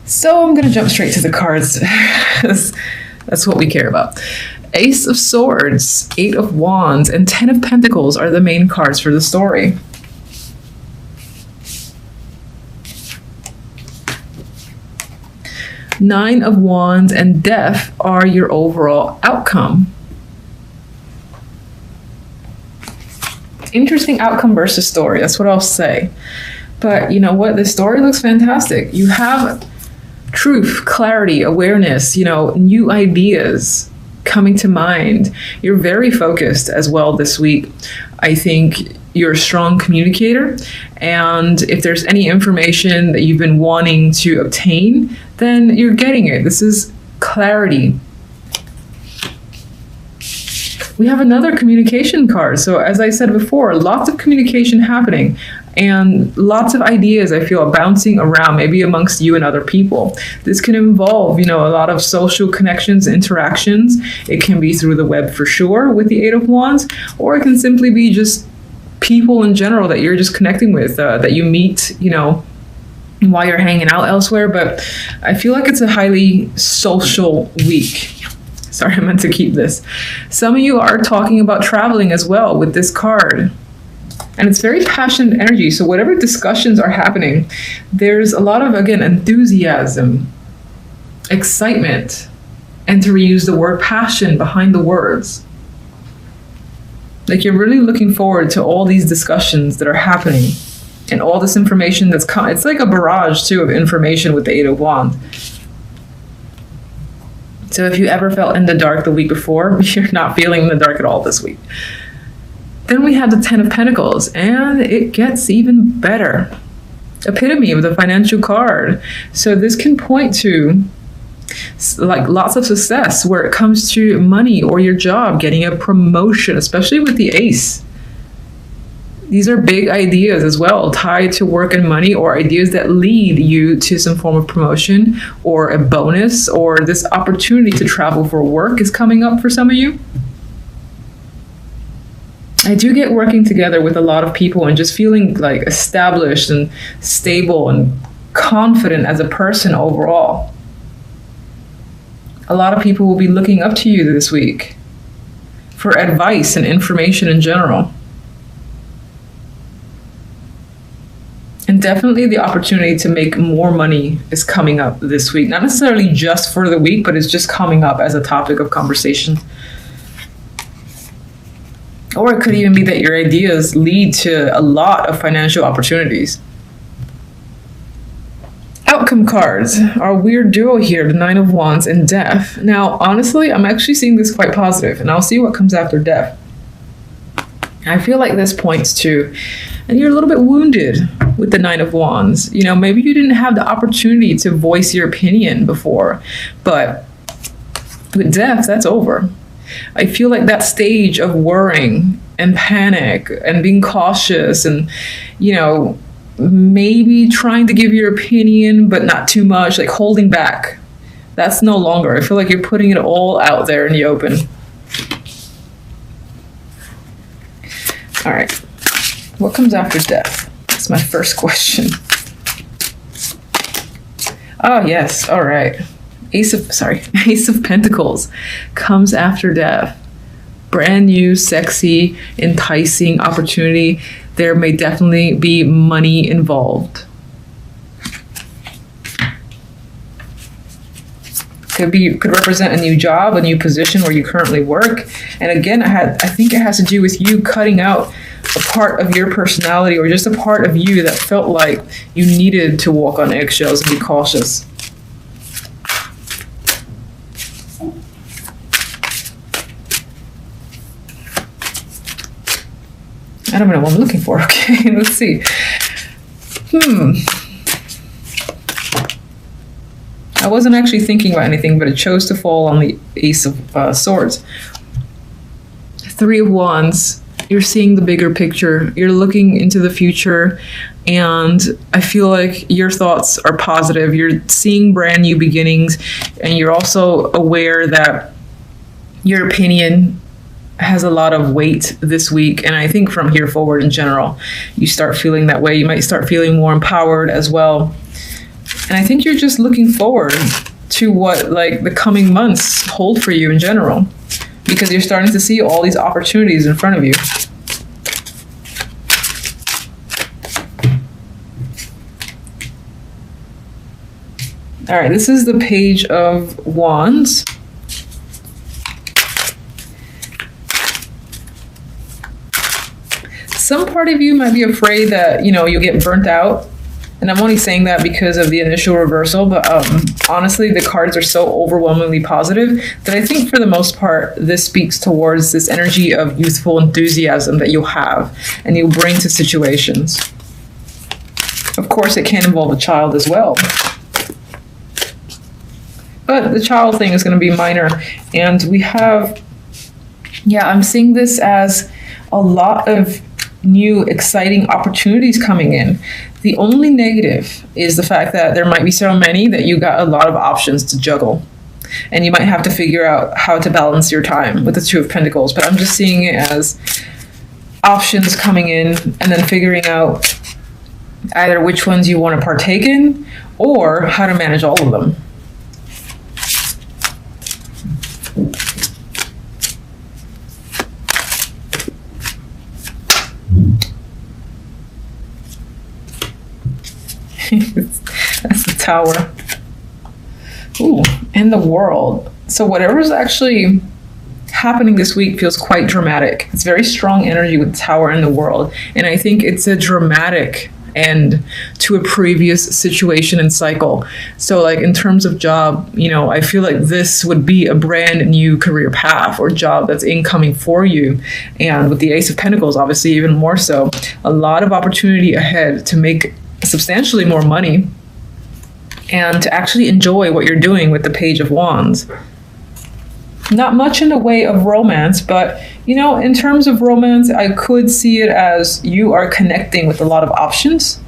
So I'm going to jump straight to the cards. That's what we care about. Ace of Swords, Eight of Wands, and Ten of Pentacles are the main cards for the story. Nine of Wands and Death are your overall outcome. Interesting outcome versus story. That's what I'll say. But you know what? The story looks fantastic. You have truth, clarity, awareness, new ideas coming to mind. You're very focused as well this week. I think you're a strong communicator. And if there's any information that you've been wanting to obtain, then you're getting it. This is clarity. We have another communication card. So as I said before, lots of communication happening and lots of ideas I feel bouncing around, maybe amongst you and other people. This can involve, a lot of social connections, interactions. It can be through the web for sure with the Eight of Wands, or it can simply be just people in general that you're just connecting with, that you meet, while you're hanging out elsewhere. But I feel like it's a highly social week. Sorry, I meant to keep this. Some of you are talking about traveling as well with this card. And it's very passionate energy. So whatever discussions are happening, there's a lot of, again, enthusiasm, excitement, and to reuse the word passion behind the words. Like you're really looking forward to all these discussions that are happening and all this information that's coming. It's like a barrage too of information with the Eight of Wands. So if you ever felt in the dark the week before, you're not feeling in the dark at all this week. Then we have the Ten of Pentacles, and it gets even better. Epitome of the financial card. So this can point to like lots of success where it comes to money or your job, getting a promotion, especially with the Ace. These are big ideas as well, tied to work and money, or ideas that lead you to some form of promotion or a bonus, or this opportunity to travel for work is coming up for some of you. I do get working together with a lot of people and just feeling like established and stable and confident as a person overall. A lot of people will be looking up to you this week for advice and information in general. And definitely the opportunity to make more money is coming up this week. Not necessarily just for the week, but it's just coming up as a topic of conversation. Or it could even be that your ideas lead to a lot of financial opportunities. Outcome cards, our weird duo here, the Nine of Wands and Death. Now, honestly, I'm actually seeing this quite positive, and I'll see what comes after Death. I feel like this points to, and you're a little bit wounded with the Nine of Wands. Maybe you didn't have the opportunity to voice your opinion before, but with Death, that's over. I feel like that stage of worrying and panic and being cautious and, maybe trying to give your opinion, but not too much, like holding back. That's no longer. I feel like you're putting it all out there in the open. All right. What comes after Death? That's my first question. Oh, yes. All right. Ace of Pentacles comes after Death. Brand new, sexy, enticing opportunity. There may definitely be money involved. Could represent a new job, a new position where you currently work. And again, I think it has to do with you cutting out a part of your personality or just a part of you that felt like you needed to walk on eggshells and be cautious. I don't know what I'm looking for. Okay, let's see. I wasn't actually thinking about anything, but it chose to fall on the Ace of Swords. Three of Wands. You're seeing the bigger picture. You're looking into the future, and I feel like your thoughts are positive. You're seeing brand new beginnings, and you're also aware that your opinion has a lot of weight this week. And I think from here forward in general, you start feeling that way. You might start feeling more empowered as well. And I think you're just looking forward to what like the coming months hold for you in general, because you're starting to see all these opportunities in front of you. All right, this is the Page of Wands. Some part of you might be afraid that, you'll get burnt out. And I'm only saying that because of the initial reversal, but honestly, the cards are so overwhelmingly positive that I think for the most part, this speaks towards this energy of youthful enthusiasm that you'll have and you'll bring to situations. Of course, it can involve a child as well. But the child thing is going to be minor. And we have, I'm seeing this as a lot of new exciting opportunities coming in. The only negative is the fact that there might be so many that you got a lot of options to juggle. And you might have to figure out how to balance your time with the Two of Pentacles. But I'm just seeing it as options coming in and then figuring out either which ones you want to partake in or how to manage all of them. That's the Tower. Ooh, and the World. So whatever's actually happening this week feels quite dramatic. It's very strong energy with the Tower and the World. And I think it's a dramatic end to a previous situation and cycle. So like in terms of job, I feel like this would be a brand new career path or job that's incoming for you. And with the Ace of Pentacles, obviously even more so, a lot of opportunity ahead to make substantially more money and to actually enjoy what you're doing with the Page of Wands. Not much in the way of romance, but in terms of romance, I could see it as you are connecting with a lot of options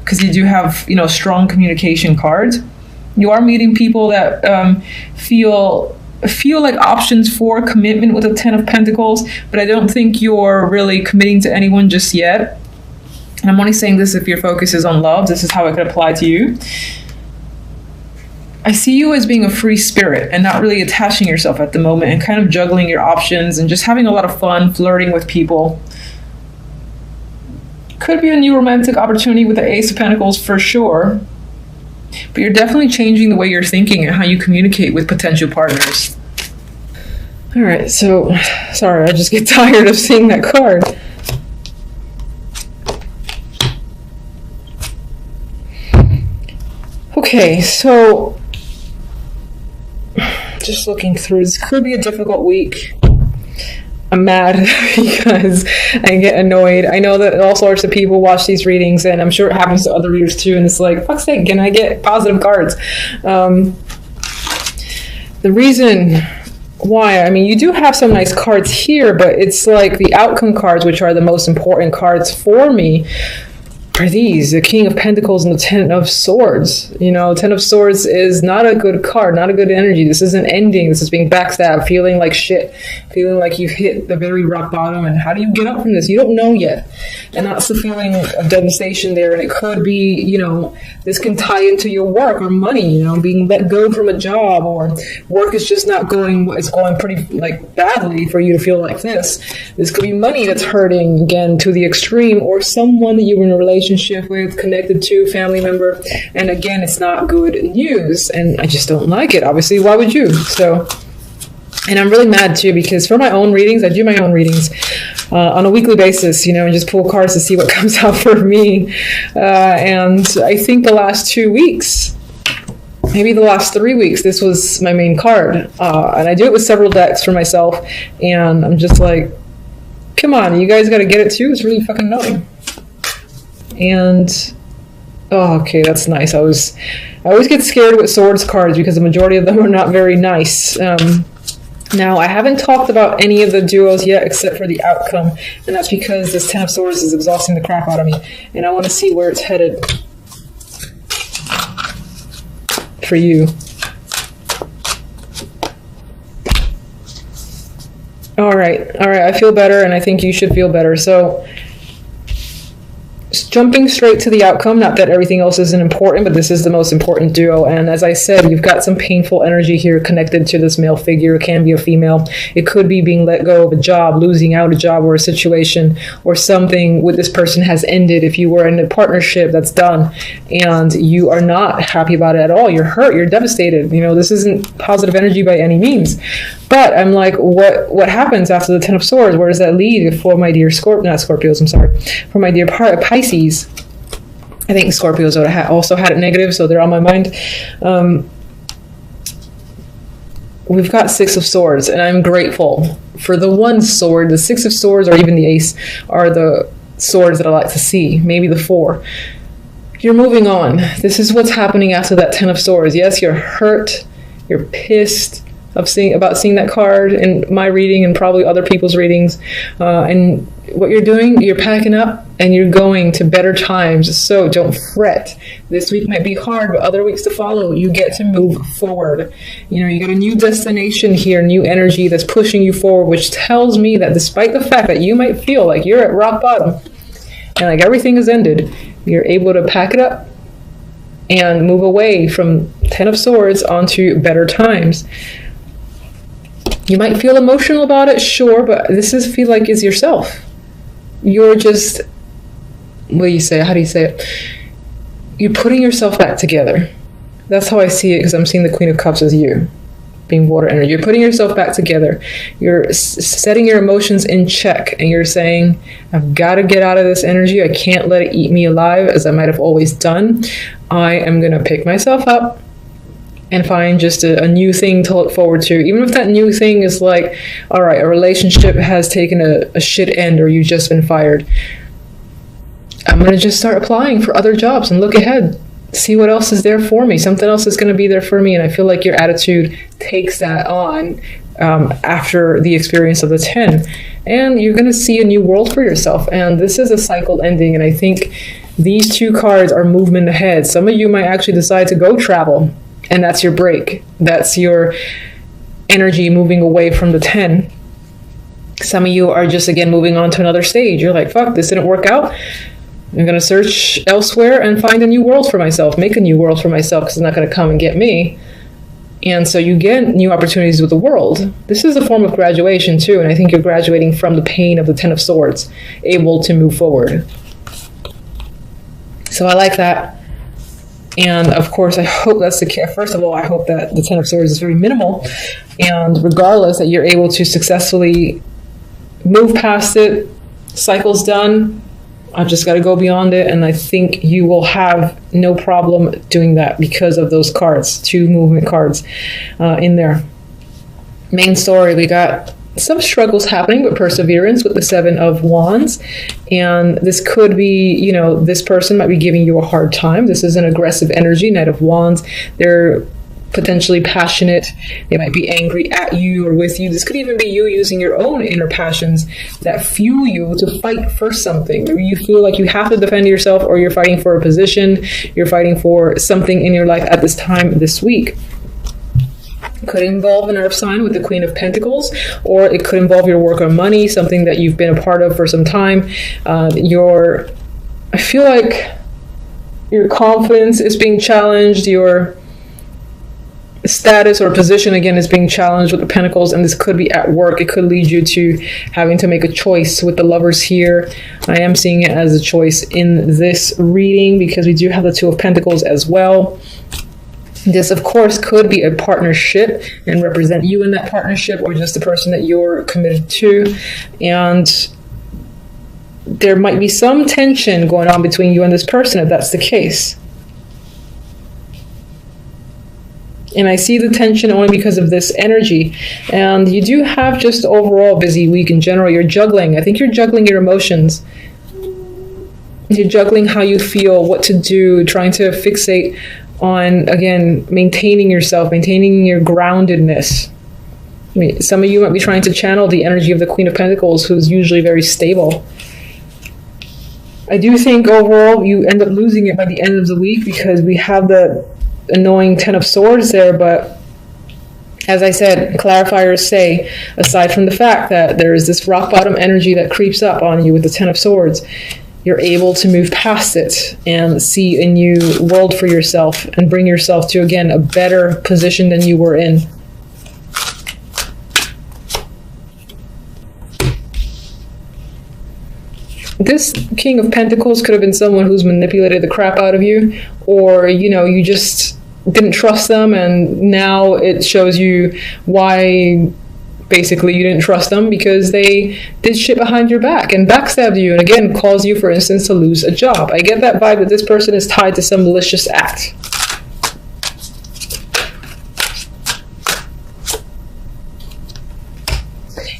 because you do have, strong communication cards. You are meeting people that feel like options for commitment with the Ten of Pentacles, but I don't think you're really committing to anyone just yet. And I'm only saying this if your focus is on love. This is how it could apply to you. I see you as being a free spirit and not really attaching yourself at the moment and kind of juggling your options and just having a lot of fun flirting with people. Could be a new romantic opportunity with the Ace of Pentacles for sure. But you're definitely changing the way you're thinking and how you communicate with potential partners. All right, so sorry, I just get tired of seeing that card. Okay, so just looking through, this could be a difficult week. I'm mad because I get annoyed. I know that all sorts of people watch these readings, and I'm sure it happens to other readers too, and it's like, fuck's sake, can I get positive cards? The reason why, you do have some nice cards here, but it's like the outcome cards, which are the most important cards for me, are these, the King of Pentacles and the Ten of Swords. Ten of Swords is not a good card, not a good energy. This isn't ending. This is being backstabbed, feeling like shit, feeling like you've hit the very rock bottom. And how do you get up from this? You don't know yet. And that's the feeling of devastation there. And it could be, this can tie into your work or money, being let go from a job, or work is just not going, it's going pretty badly for you to feel like this. This could be money that's hurting, again, to the extreme, or someone that you were in a relationship with, connected to, family member, and again, it's not good news, and I just don't like it. Obviously, why would you? So, and I'm really mad too, because for my own readings, I do my own readings on a weekly basis, and just pull cards to see what comes out for me, and I think the last 2 weeks, maybe the last 3 weeks, this was my main card, and I do it with several decks for myself, and I'm just like, come on, you guys got to get it too. It's really fucking annoying. And okay, that's nice. I always get scared with swords cards because the majority of them are not very nice. Now, I haven't talked about any of the duos yet except for the outcome, and that's because this Ten of Swords is exhausting the crap out of me, and I want to see where it's headed for you. All right, I feel better, and I think you should feel better. So jumping straight to the outcome, not that everything else isn't important, but this is the most important duo. And as I said, you've got some painful energy here connected to this male figure. It can be a female. It could be being let go of a job, losing out a job or a situation, or something with this person has ended. If you were in a partnership that's done and you are not happy about it at all, you're hurt, you're devastated. This isn't positive energy by any means. But I'm like, what happens after the Ten of Swords? Where does that lead for my dear for my dear Pisces? I think Scorpios also had it negative, so they're on my mind. We've got Six of Swords, and I'm grateful for the one sword. The Six of Swords, or even the Ace, are the swords that I like to see. Maybe the Four. You're moving on. This is what's happening after that Ten of Swords. Yes, you're hurt. You're pissed about seeing that card in my reading and probably other people's readings. And what you're doing, you're packing up and you're going to better times. So don't fret. This week might be hard, but other weeks to follow, you get to move forward. You got a new destination here, new energy that's pushing you forward, which tells me that despite the fact that you might feel like you're at rock bottom and like everything has ended, you're able to pack it up and move away from Ten of Swords onto better times. You might feel emotional about it, sure, but feel like it's yourself. You're just, how do you say it? You're putting yourself back together. That's how I see it, because I'm seeing the Queen of Cups as you, being water energy. You're putting yourself back together. You're setting your emotions in check, and you're saying, I've got to get out of this energy. I can't let it eat me alive, as I might have always done. I am going to pick myself up and find just a new thing to look forward to. Even if that new thing is like, all right, a relationship has taken a shit end, or you've just been fired. I'm going to just start applying for other jobs and look ahead. See what else is there for me. Something else is going to be there for me. And I feel like your attitude takes that on after the experience of the 10. And you're going to see a new world for yourself. And this is a cycle ending. And I think these two cards are movement ahead. Some of you might actually decide to go travel. And that's your break. That's your energy moving away from the 10. Some of you are just, again, moving on to another stage. You're like, fuck, this didn't work out. I'm going to search elsewhere and find a new world for myself. Make a new world for myself, because it's not going to come and get me. And so you get new opportunities with the world. This is a form of graduation, too. And I think you're graduating from the pain of the Ten of Swords, able to move forward. So I like that. And of course, I hope that's the case. First of all, I hope that the Ten of Swords is very minimal. And regardless, that you're able to successfully move past it. Cycle's done. I've just got to go beyond it. And I think you will have no problem doing that because of those cards, 2 movement cards in there. Main story, we got some struggles happening, but perseverance with the 7 of Wands. And this could be, this person might be giving you a hard time. This is an aggressive energy, Knight of Wands. They're potentially passionate. They might be angry at you or with you. This could even be you using your own inner passions that fuel you to fight for something. Maybe you feel like you have to defend yourself, or you're fighting for a position. You're fighting for something in your life at this time this week. Could involve an earth sign with the Queen of Pentacles, or it could involve your work or money, something that you've been a part of for some time. I feel like your confidence is being challenged, your status or position, again, is being challenged with the Pentacles, and this could be at work. It could lead you to having to make a choice with the Lovers here. I am seeing it as a choice in this reading, because we do have the 2 of Pentacles as well. This, of course, could be a partnership and represent you in that partnership, or just the person that you're committed to. And there might be some tension going on between you and this person if that's the case. And I see the tension only because of this energy. And you do have just overall busy week in general. You're juggling. I think you're juggling your emotions. You're juggling how you feel, what to do, trying to fixate on, again, maintaining yourself, maintaining your groundedness. I mean, some of you might be trying to channel the energy of the Queen of Pentacles, who's usually very stable. I do think overall you end up losing it by the end of the week, because we have the annoying 10 of Swords there. But as I said, clarifiers say, aside from the fact that there is this rock bottom energy that creeps up on you with the 10 of Swords, you're able to move past it and see a new world for yourself and bring yourself to, again, a better position than you were in. This King of Pentacles could have been someone who's manipulated the crap out of you, or, you know, you just didn't trust them, and now it shows you why basically you didn't trust them, because they did shit behind your back and backstabbed you, and again caused you, for instance, to lose a job. I get that vibe that this person is tied to some malicious act.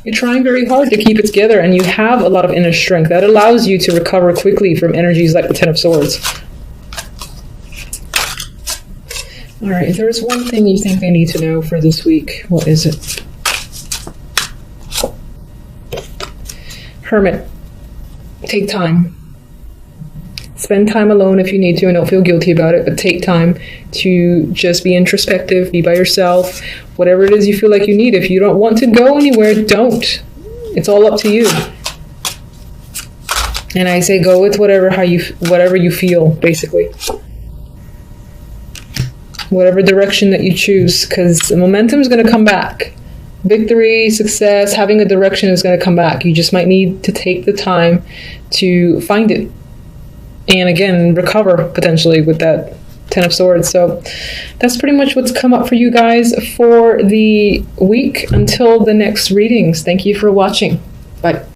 You're trying very hard to keep it together, and you have a lot of inner strength that allows you to recover quickly from energies like the Ten of Swords. All right, if there's one thing you think they need to know for this week, what is it? Hermit. Take time. Spend time alone if you need to, and don't feel guilty about it, but take time to just be introspective, be by yourself, whatever it is you feel like you need. If you don't want to go anywhere, don't. It's all up to you. And I say go with whatever you feel, basically. Whatever direction that you choose, because the momentum is going to come back. Victory, success, having a direction is going to come back. You just might need to take the time to find it. And again, recover potentially with that Ten of Swords. So that's pretty much what's come up for you guys for the week. Until the next readings, thank you for watching. Bye.